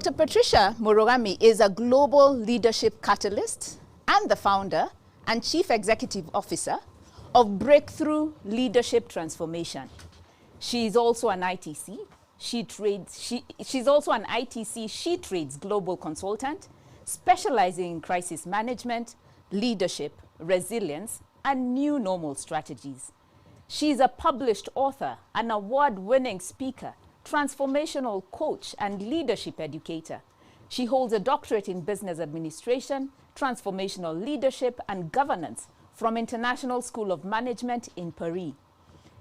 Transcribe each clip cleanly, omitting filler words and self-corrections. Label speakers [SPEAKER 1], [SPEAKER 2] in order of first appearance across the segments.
[SPEAKER 1] Dr. Patricia Murugami is a global leadership catalyst and the founder and chief executive officer of Breakthrough Leadership Transformation. She is also an ITC. She's also an ITC She Trades global consultant, specializing in crisis management, leadership, resilience, and new normal strategies. She is a published author, an award-winning speaker, transformational coach, and leadership educator. She holds a doctorate in business administration, transformational leadership, and governance from International School of Management in Paris.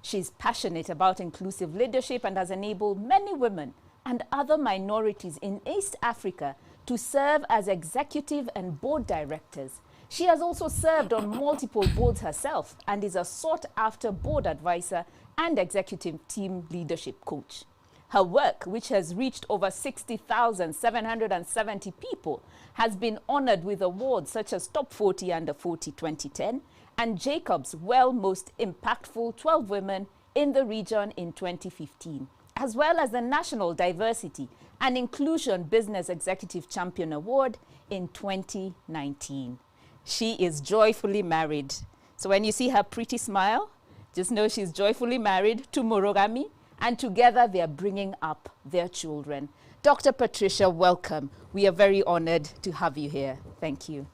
[SPEAKER 1] She's passionate about inclusive leadership and has enabled many women and other minorities in East Africa to serve as executive and board directors. She has also served on multiple boards herself and is a sought-after board advisor and executive team leadership coach. Her work, which has reached over 60,770 people, has been honored with awards such as Top 40 Under 40 2010 and Jacobs Well Most Impactful 12 Women in the Region in 2015, as well as the National Diversity and Inclusion Business Executive Champion Award in 2019. She is joyfully married. So when you see her pretty smile, just know she's joyfully married to Murugami, and together they are bringing up their children. Dr. Patricia, welcome. We are very honored to have you here. Thank you.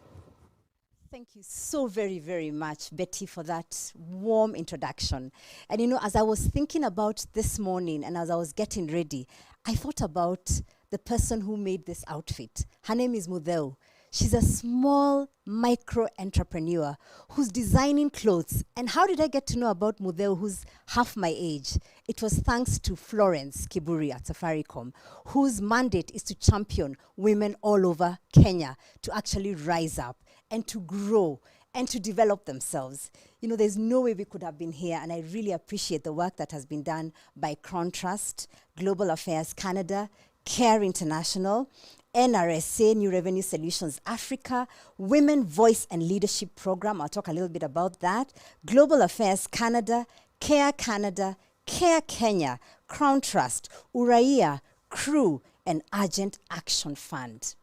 [SPEAKER 2] Thank you so very, very much, Betty, for that warm introduction. And you know, as I was thinking about this morning and as I was getting ready, I thought about the person who made this outfit. Her name is Mudeu. She's a small micro-entrepreneur who's designing clothes. And how did I get to know about Mudeu, who's half my age? It was thanks to Florence Kiburi at Safaricom, whose mandate is to champion women all over Kenya to actually rise up and to grow and to develop themselves. You know, there's no way we could have been here, and I really appreciate the work that has been done by CRAWN Trust, Global Affairs Canada, CARE International, NRSA, New Revenue Solutions Africa, Women Voice and Leadership Program, I'll talk a little bit about that, Global Affairs Canada, CARE Canada, CARE Kenya, CRAWN Trust, Uraia, CREAW, and Urgent Action Fund.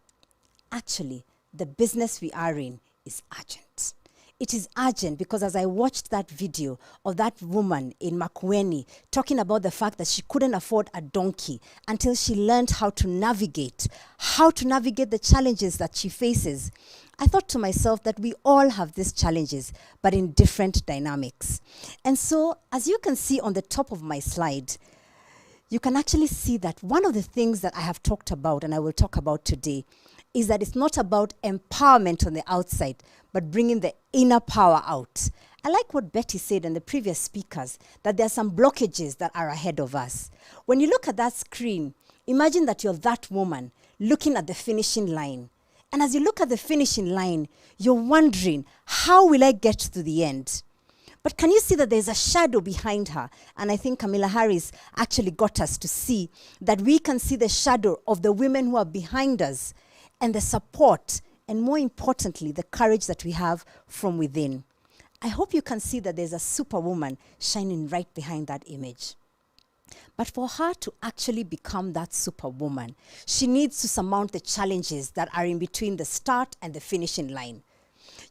[SPEAKER 2] Actually, the business we are in is urgent. It is urgent because as I watched that video of that woman in Makueni talking about the fact that she couldn't afford a donkey until she learned how to navigate the challenges that she faces, I thought to myself that we all have these challenges, but in different dynamics. And so, as you can see on the top of my slide, you can actually see that one of the things that I have talked about and I will talk about today is that it's not about empowerment on the outside, but bringing the inner power out. I like what Betty said and the previous speakers, that there are some blockages that are ahead of us. When you look at that screen, imagine that you're that woman looking at the finishing line. And as you look at the finishing line, you're wondering, how will I get to the end? But can you see that there's a shadow behind her? And I think Kamala Harris actually got us to see that we can see the shadow of the women who are behind us, and the support, and more importantly, the courage that we have from within. I hope you can see that there's a superwoman shining right behind that image. But for her to actually become that superwoman, she needs to surmount the challenges that are in between the start and the finishing line.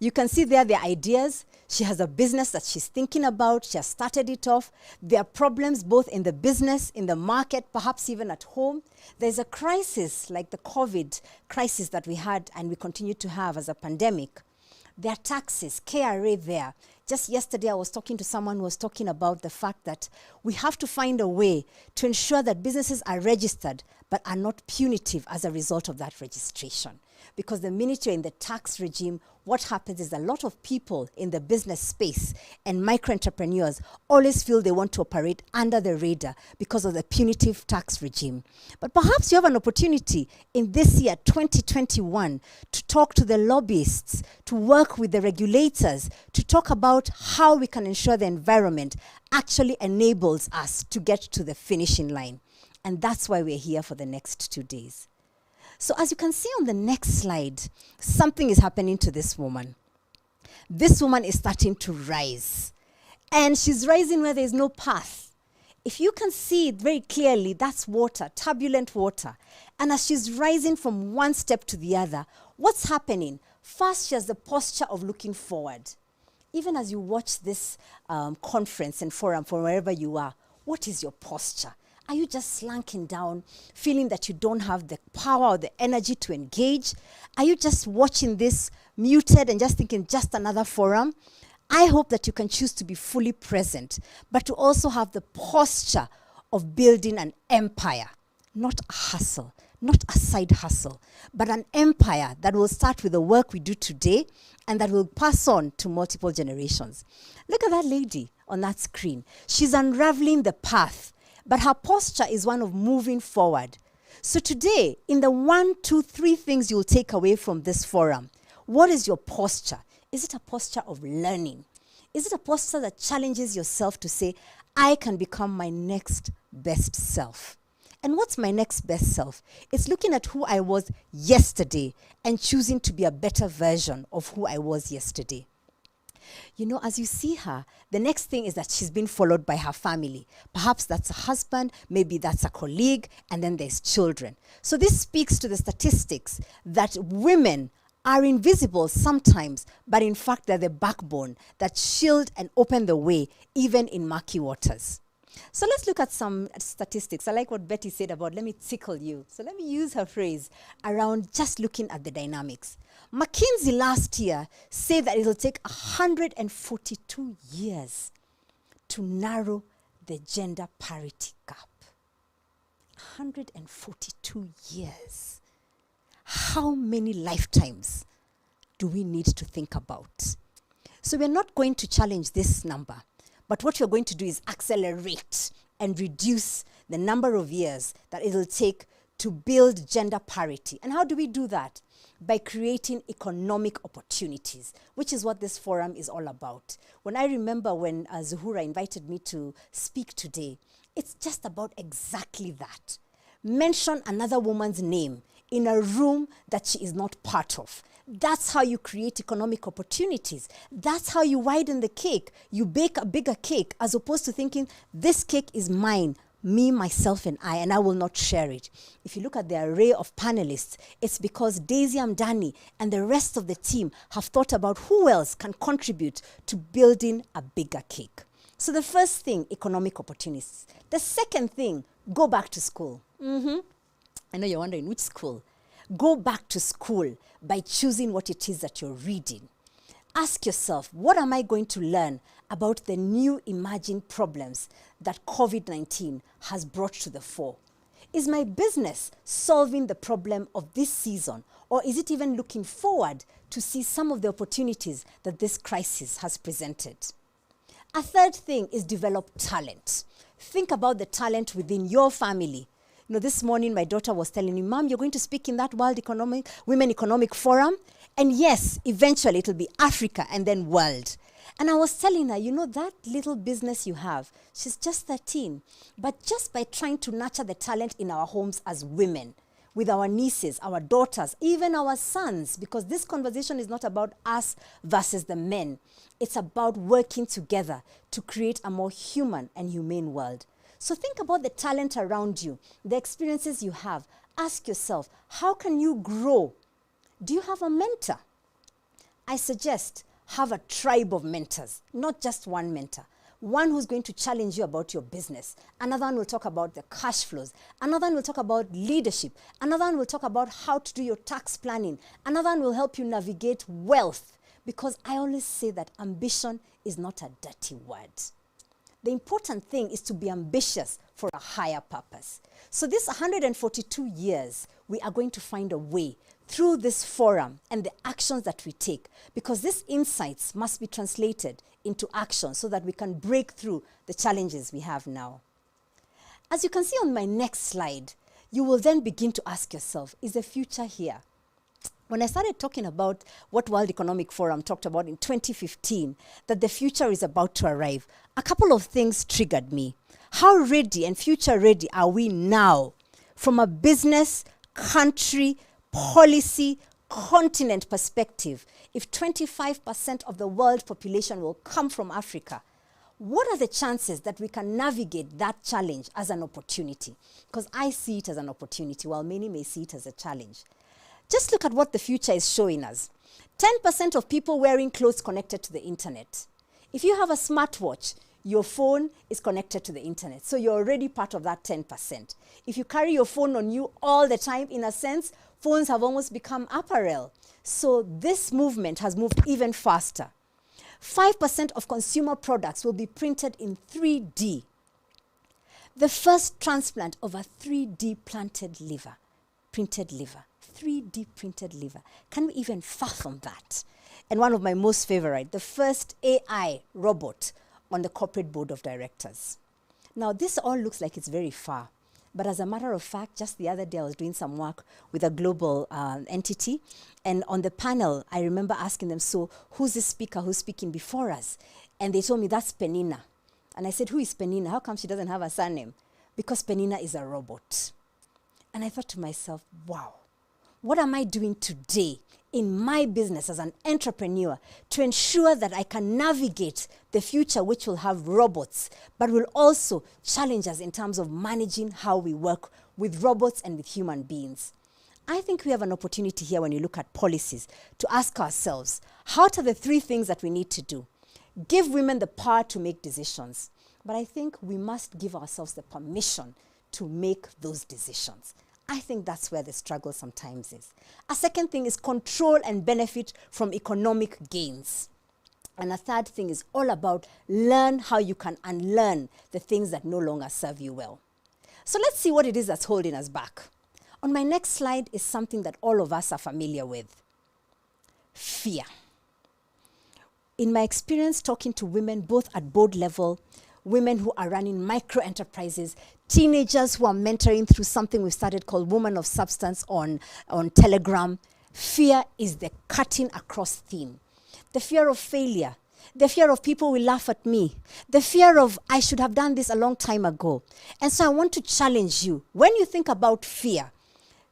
[SPEAKER 2] You can see there the ideas. She has a business that she's thinking about. She has started it off. There are problems both in the business, in the market, perhaps even at home. There's a crisis like the COVID crisis that we had and we continue to have as a pandemic. There are taxes, KRA there. Just yesterday I was talking to someone who was talking about the fact that we have to find a way to ensure that businesses are registered but are not punitive as a result of that registration. Because the minute you're in the tax regime, what happens is a lot of people in the business space and micro-entrepreneurs always feel they want to operate under the radar because of the punitive tax regime. But perhaps you have an opportunity in this year, 2021, to talk to the lobbyists, to work with the regulators, to talk about how we can ensure the environment actually enables us to get to the finishing line. And that's why we're here for the next 2 days. So as you can see on the next slide, something is happening to this woman. This woman is starting to rise. And she's rising where there's no path. If you can see it very clearly, that's water, turbulent water. And as she's rising from one step to the other, what's happening? First, she has the posture of looking forward. Even as you watch this conference and forum from wherever you are, what is your posture? Are you just slunking down, feeling that you don't have the power or the energy to engage? Are you just watching this muted and just thinking, just another forum? I hope that you can choose to be fully present, but to also have the posture of building an empire, not a hustle, not a side hustle, but an empire that will start with the work we do today and that will pass on to multiple generations. Look at that lady on that screen. She's unraveling the path, but her posture is one of moving forward. So today, in the 1, 2, 3 things you'll take away from this forum, what is your posture? Is it a posture of learning? Is it a posture that challenges yourself to say, I can become my next best self? And what's my next best self? It's looking at who I was yesterday and choosing to be a better version of who I was yesterday. You know, as you see her, the next thing is that she's been followed by her family. Perhaps that's a husband, maybe that's a colleague, and then there's children. So this speaks to the statistics that women are invisible sometimes, but in fact they're the backbone that shield and open the way, even in murky waters. So let's look at some statistics. I like what Betty said about, let me tickle you. So let me use her phrase around just looking at the dynamics. McKinsey last year said that it'll take 142 years to narrow the gender parity gap. 142 years. How many lifetimes do we need to think about? So we're not going to challenge this number, but what we're going to do is accelerate and reduce the number of years that it'll take to build gender parity. And how do we do that? By creating economic opportunities, which is what this forum is all about. When I remember when Zuhura invited me to speak today, it's just about exactly that. Mention another woman's name in a room that she is not part of. That's how you create economic opportunities. That's how you widen the cake. You bake a bigger cake as opposed to thinking, this cake is mine, me, myself, and I will not share it. If you look at the array of panelists, it's because Daisy Amdani and the rest of the team have thought about who else can contribute to building a bigger cake. So the first thing, economic opportunities. The second thing, go back to school. I know you're wondering, which school? Go back to school by choosing what it is that you're reading. Ask yourself, what am I going to learn about the new emerging problems that COVID-19 has brought to the fore? Is my business solving the problem of this season, or is it even looking forward to see some of the opportunities that this crisis has presented? A third thing is develop talent. Think about the talent within your family. You know, this morning my daughter was telling me, Mom, you're going to speak in that Women Economic Forum? And yes, eventually it'll be Africa and then world. And I was telling her, you know, that little business you have, she's just 13. But just by trying to nurture the talent in our homes as women, with our nieces, our daughters, even our sons, because this conversation is not about us versus the men. It's about working together to create a more human and humane world. So think about the talent around you, the experiences you have. Ask yourself, how can you grow? Do you have a mentor? I suggest have a tribe of mentors, not just one mentor. One who's going to challenge you about your business. Another one will talk about the cash flows. Another one will talk about leadership. Another one will talk about how to do your tax planning. Another one will help you navigate wealth. Because I always say that ambition is not a dirty word. The important thing is to be ambitious for a higher purpose. So this 142 years, we are going to find a way through this forum and the actions that we take, because these insights must be translated into action so that we can break through the challenges we have now. As you can see on my next slide, you will then begin to ask yourself, is the future here? When I started talking about what World Economic Forum talked about in 2015, that the future is about to arrive, a couple of things triggered me. How ready and future ready are we now from a business, country, policy, continent perspective? If 25% of the world population will come from Africa, what are the chances that we can navigate that challenge as an opportunity? Because I see it as an opportunity, while many may see it as a challenge. Just look at what the future is showing us. 10% of people wearing clothes connected to the internet. If you have a smartwatch, your phone is connected to the internet. So you're already part of that 10%. If you carry your phone on you all the time, in a sense, phones have almost become apparel. So this movement has moved even faster. 5% of consumer products will be printed in 3D. The first transplant of a 3D printed liver. 3D printed liver. Can we even fathom that? And one of my most favorite, the first AI robot on the corporate board of directors. Now, this all looks like it's very far. But as a matter of fact, just the other day, I was doing some work with a global entity. And on the panel, I remember asking them, so who's the speaker who's speaking before us? And they told me, that's Penina. And I said, who is Penina? How come she doesn't have a surname? Because Penina is a robot. And I thought to myself, wow, what am I doing today in my business as an entrepreneur to ensure that I can navigate the future, which will have robots, but will also challenge us in terms of managing how we work with robots and with human beings? I think we have an opportunity here when you look at policies to ask ourselves, what are the 3 things that we need to do? Give women the power to make decisions. But I think we must give ourselves the permission to make those decisions. I think that's where the struggle sometimes is. A second thing is control and benefit from economic gains. And a third thing is all about learn how you can unlearn the things that no longer serve you well. So let's see what it is that's holding us back. On my next slide is something that all of us are familiar with. Fear. In my experience talking to women, both at board level, women who are running micro enterprises, teenagers who are mentoring through something we've started called Woman of Substance on Telegram, fear is the cutting across theme. The fear of failure, the fear of people will laugh at me, the fear of I should have done this a long time ago. And so I want to challenge you. When you think about fear,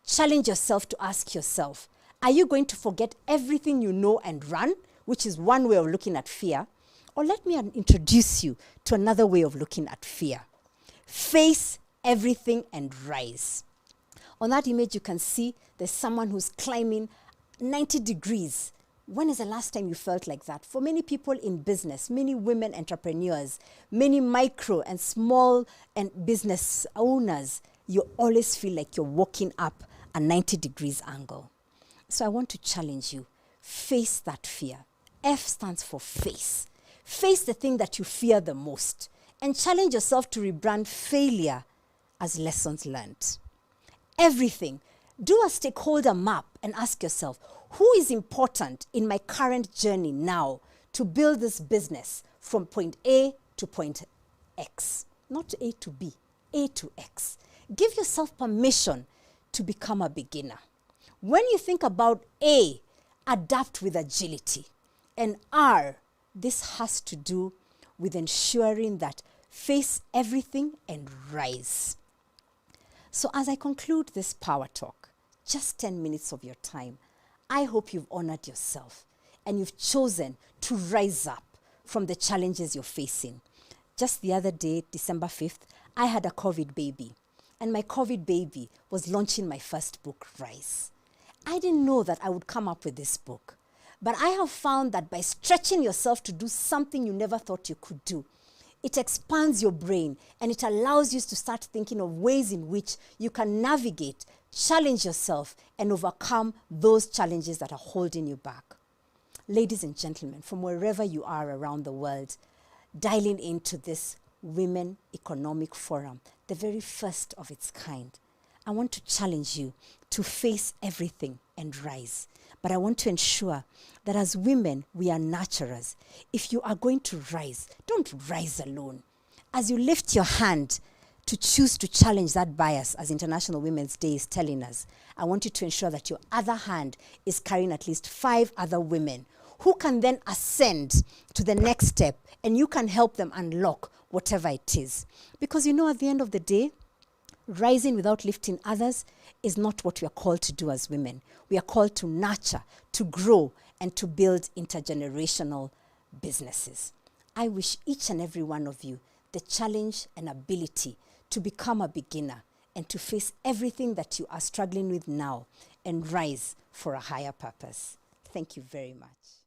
[SPEAKER 2] challenge yourself to ask yourself, are you going to forget everything you know and run, which is one way of looking at fear? Or let me introduce you to another way of looking at fear. Face everything and rise. On that image, you can see there's someone who's climbing 90 degrees. When is the last time you felt like that? For many people in business, many women entrepreneurs, many micro and small and business owners, you always feel like you're walking up a 90 degrees angle. So I want to challenge you. Face that fear. F stands for face. Face the thing that you fear the most and challenge yourself to rebrand failure as lessons learned. Everything. Do a stakeholder map and ask yourself, who is important in my current journey now to build this business from point A to point X? Not A to B, A to X. Give yourself permission to become a beginner. When you think about A, adapt with agility. And R, this has to do with ensuring that face everything and rise. So as I conclude this power talk, just 10 minutes of your time, I hope you've honored yourself and you've chosen to rise up from the challenges you're facing. Just the other day, December 5th, I had a COVID baby. And my COVID baby was launching my first book, Rise. I didn't know that I would come up with this book. But I have found that by stretching yourself to do something you never thought you could do, it expands your brain and it allows you to start thinking of ways in which you can navigate, challenge yourself, and overcome those challenges that are holding you back. Ladies and gentlemen, from wherever you are around the world, dialing into this Women Economic Forum, the very first of its kind, I want to challenge you to face everything and rise. But I want to ensure that as women, we are nurturers. If you are going to rise, don't rise alone. As you lift your hand to choose to challenge that bias, as International Women's Day is telling us, I want you to ensure that your other hand is carrying at least 5 other women who can then ascend to the next step, and you can help them unlock whatever it is. Because you know, at the end of the day, rising without lifting others is not what we are called to do as women. We are called to nurture, to grow, and to build intergenerational businesses. I wish each and every one of you the challenge and ability to become a beginner and to face everything that you are struggling with now and rise for a higher purpose. Thank you very much.